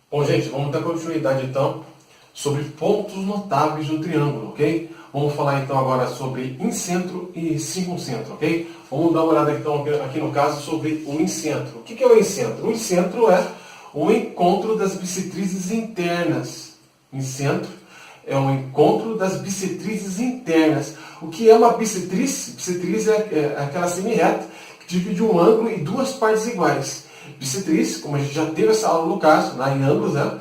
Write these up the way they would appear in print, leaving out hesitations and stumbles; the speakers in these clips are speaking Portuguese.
Bom, gente, vamos dar continuidade então sobre pontos notáveis do triângulo, ok? Vamos falar então agora sobre incentro e circuncentro, ok? Vamos dar uma olhada então aqui no caso sobre o incentro. O que é o incentro? O incentro é o encontro das bissetrizes internas. Incentro é o encontro das bissetrizes internas. O que é uma bissetriz? Bissetriz é aquela semi-reta que divide um ângulo em duas partes iguais. Bissetriz, como a gente já teve essa aula no caso, lá em ângulos, né?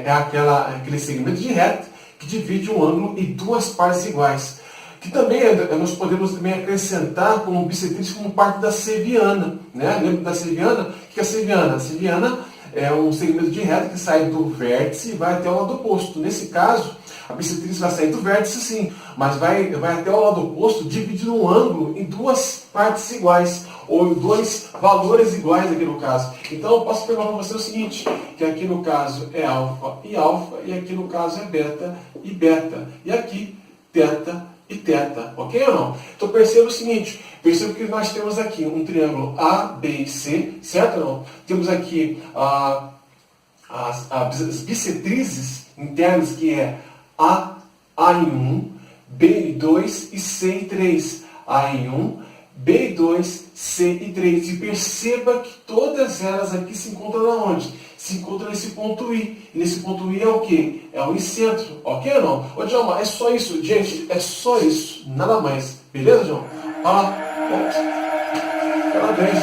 Aquele segmento de reta que divide um ângulo em duas partes iguais. Que também nós podemos também acrescentar como bissetriz como parte da cerviana. Né? Lembra da cerviana? O que é a cerviana? A cerviana é um segmento de reta que sai do vértice e vai até o lado oposto. Nesse caso, a bissetriz vai sair do vértice sim, mas vai até o lado oposto, dividindo um ângulo em duas partes iguais, ou em dois valores iguais aqui no caso. Então eu posso perguntar para você o seguinte, que aqui no caso é alfa, e aqui no caso é beta e beta, e aqui teta e teta, ok ou não? Então perceba o seguinte, perceba que nós temos aqui um triângulo A, B e C, certo ou não? Temos aqui as bissetrizes internas, que é A em 1, B em 2 e C em 3. A em 1, B em 2, C em 3. E perceba que todas elas aqui se encontram onde? Se encontram nesse ponto I. E nesse ponto I é o quê? É o incentro. Ok ou não? Ô, Djalma, é só isso? Gente, é só isso. Nada mais. Beleza, Djalma? Parabéns.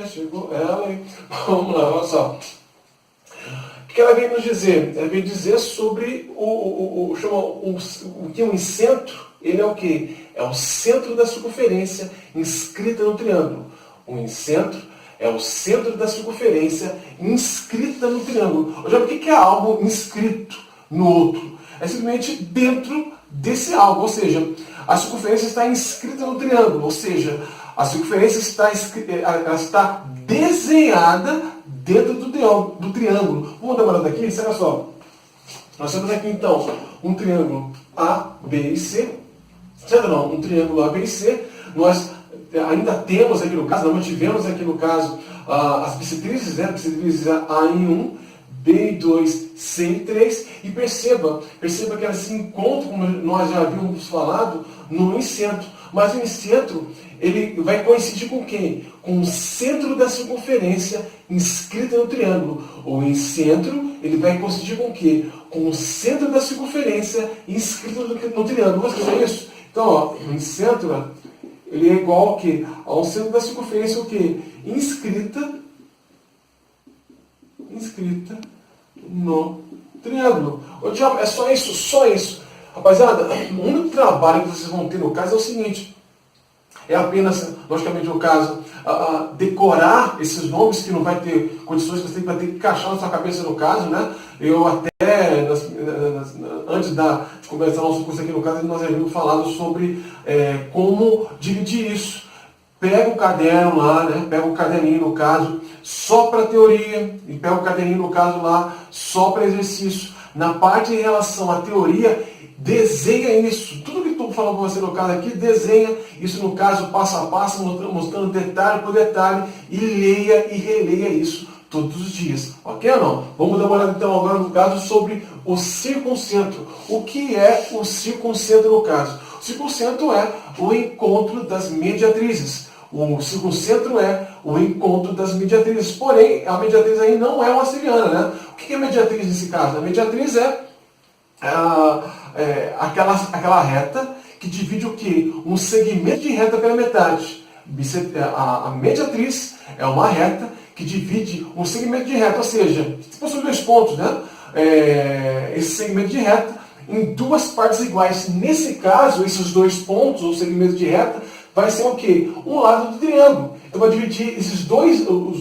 Chegou ela, hein? Vamos lá, olha só. O que ela vem nos dizer? Ela vem dizer sobre o que o incentro, ele é o quê? É o centro da circunferência inscrita no triângulo. O incentro é o centro da circunferência inscrita no triângulo. Já o que é algo inscrito no outro? É simplesmente dentro desse algo, ou seja, a circunferência está inscrita no triângulo, ou seja, a circunferência está desenhada dentro do triângulo. Vamos dar uma olhada aqui? Olha só. Nós temos aqui então um triângulo A, B e C. Certo não? Um triângulo A, B e C. Nós ainda temos aqui no caso, nós mantivemos aqui no caso as bissetrizes, né? Bissetrizes A em 1, B em 2, C em 3. E perceba que elas se encontram, como nós já havíamos falado, no incentro. Mas o incentro, ele vai coincidir com quem? Com o centro da circunferência inscrita no triângulo. O incentro, ele vai coincidir com o quê? Com o centro da circunferência inscrito no triângulo. Você vê isso? Então, ó, o incentro, ele é igual ao quê? Ao centro da circunferência, o quê? Inscrita no triângulo. Ô, Djalma, é só isso? Só isso. Rapaziada, o único trabalho que vocês vão ter no caso é o seguinte. É apenas, logicamente, no caso, decorar esses nomes, que não vai ter condições, que você vai ter que encaixar na sua cabeça no caso, né? Eu até, antes de começar o nosso curso aqui no caso, nós havíamos falado sobre como dividir isso. Pega o caderno lá, né? Pega o caderninho no caso, só para teoria, e pega o caderninho no caso lá, só para exercício. Na parte em relação à teoria, desenha isso. Tudo que estou falando para você no caso aqui, desenha isso no caso, passo a passo, mostrando detalhe por detalhe, e leia e releia isso todos os dias. Ok ou não? Vamos dar uma olhada então agora no caso sobre o circuncentro. O que é o circuncentro no caso? O circuncentro é o encontro das mediatrizes. O circuncentro é o encontro das mediatrizes. Porém, a mediatriz aí não é uma seriana, né? O que é mediatriz nesse caso? A mediatriz é aquela reta que divide o quê? Um segmento de reta pela metade. A mediatriz é uma reta que divide um segmento de reta, ou seja, se possui dois pontos, né? Esse segmento de reta em duas partes iguais. Nesse caso, esses dois pontos, ou segmento de reta, vai ser o quê? Um lado do triângulo. Então vai dividir esses dois,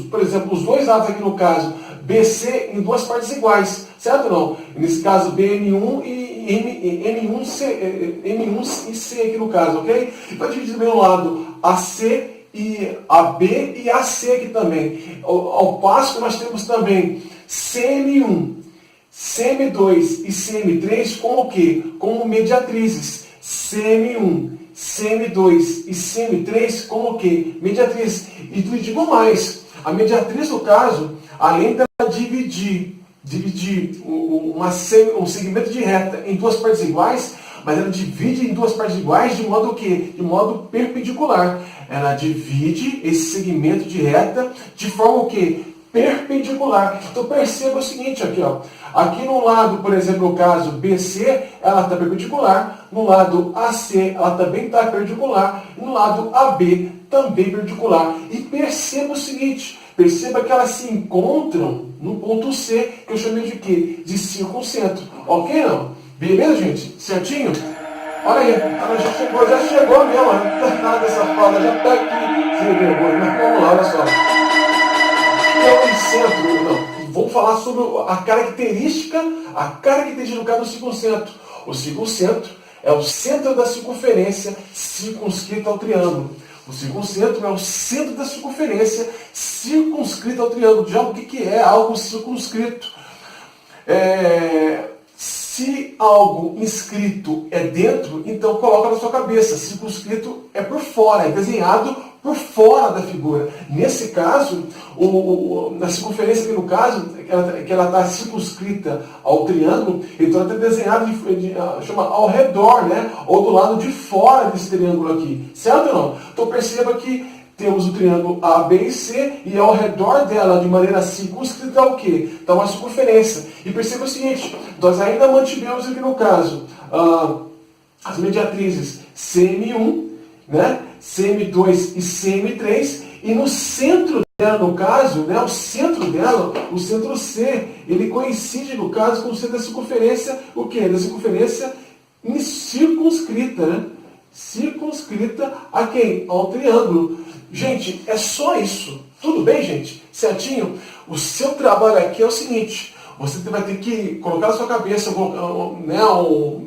por exemplo, os dois lados aqui no caso, BC, em duas partes iguais. Certo ou não? Nesse caso, BN1 e M1 e C aqui no caso, ok? E vai dividir também o lado AC e AB e AC aqui também. Ao passo que nós temos também CM1, CM2 e CM3 como o quê? Como mediatrizes. CM1, CM2 e CM3 como o quê? Mediatriz. E lhe digo mais, a mediatriz, no caso, além dela dividir um segmento de reta em duas partes iguais, mas ela divide em duas partes iguais de modo o quê? De modo perpendicular. Ela divide esse segmento de reta de forma o quê? Perpendicular. Então perceba o seguinte aqui, ó. Aqui no lado, por exemplo, no caso BC, ela está perpendicular. No lado AC, ela também está perpendicular. E no lado AB, também perpendicular. E perceba o seguinte, perceba que elas se encontram no ponto C, que eu chamei de quê? De circuncentro. Ok, não? Beleza, gente? Certinho? Olha aí, ela já chegou mesmo. Nada dessa fala, já está aqui. Sem vergonha. Mas vamos lá, olha só. É o centro, não. Vamos falar sobre a característica do caso do circuncentro. O circuncentro é o centro da circunferência circunscrito ao triângulo. O circuncentro é o centro da circunferência circunscrito ao triângulo. Já o que é algo circunscrito? Se algo inscrito é dentro, então coloca na sua cabeça. Circunscrito é por fora, é desenhado por fora da figura. Nesse caso, na circunferência aqui no caso, que ela está circunscrita ao triângulo, então ela está desenhada chama ao redor, né? Ou do lado de fora desse triângulo aqui. Certo ou não? Então perceba que temos o triângulo A, B e C, e ao redor dela, de maneira circunscrita, está o quê? Está uma circunferência. E perceba o seguinte, nós ainda mantivemos aqui no caso as mediatrizes CM1, né? CM2 e CM3, e no centro dela, no caso, né, o centro dela, o centro C, ele coincide, no caso, com o centro da circunferência, o quê? Da circunferência circunscrita, né? Circunscrita a quem? Ao triângulo. Gente, é só isso. Tudo bem, gente? Certinho? O seu trabalho aqui é o seguinte, você vai ter que colocar na sua cabeça, né, ou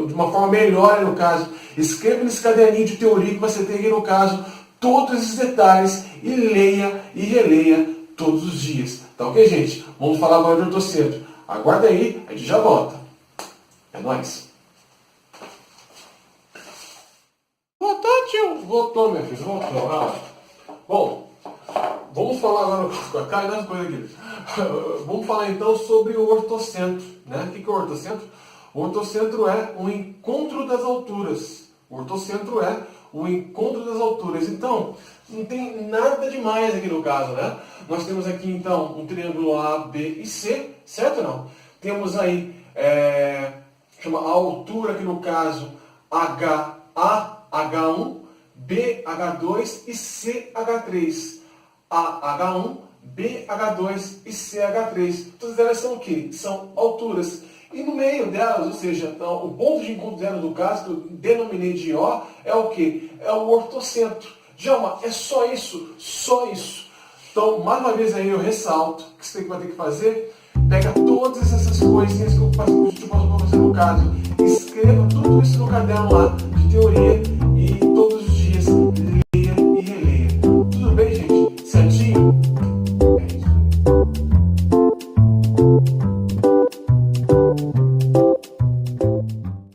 de uma forma melhor, no caso, escreva nesse caderninho de teoria que você tem aqui, no caso, todos esses detalhes e leia e releia todos os dias. Tá ok, gente? Vamos falar agora de ortocentro. Aguarda aí, a gente já volta. É nóis. Voltou, tio? Voltou, minha filha, voltou. Bom, vamos falar agora, cai nas coisas aqui. Vamos falar então sobre o ortocentro, né? O que é o ortocentro? O ortocentro é o encontro das alturas. O ortocentro é o encontro das alturas. Então, não tem nada demais aqui no caso, né? Nós temos aqui então um triângulo A, B e C, certo ou não? Temos aí, chama a altura aqui no caso HA, H1, B, H2 e C, H3. A, H1, B, H2 e C, H3. Todas elas são o quê? São alturas. E no meio delas, ou seja, então, o ponto de encontro delas, no caso, que eu denominei de O, é o quê? É o ortocentro. Djalma, é só isso? Só isso. Então, mais uma vez aí eu ressalto que você vai ter que fazer, pega todas essas coisinhas que eu te mostro para você no caso, escreva tudo isso no caderno lá de teoria e todo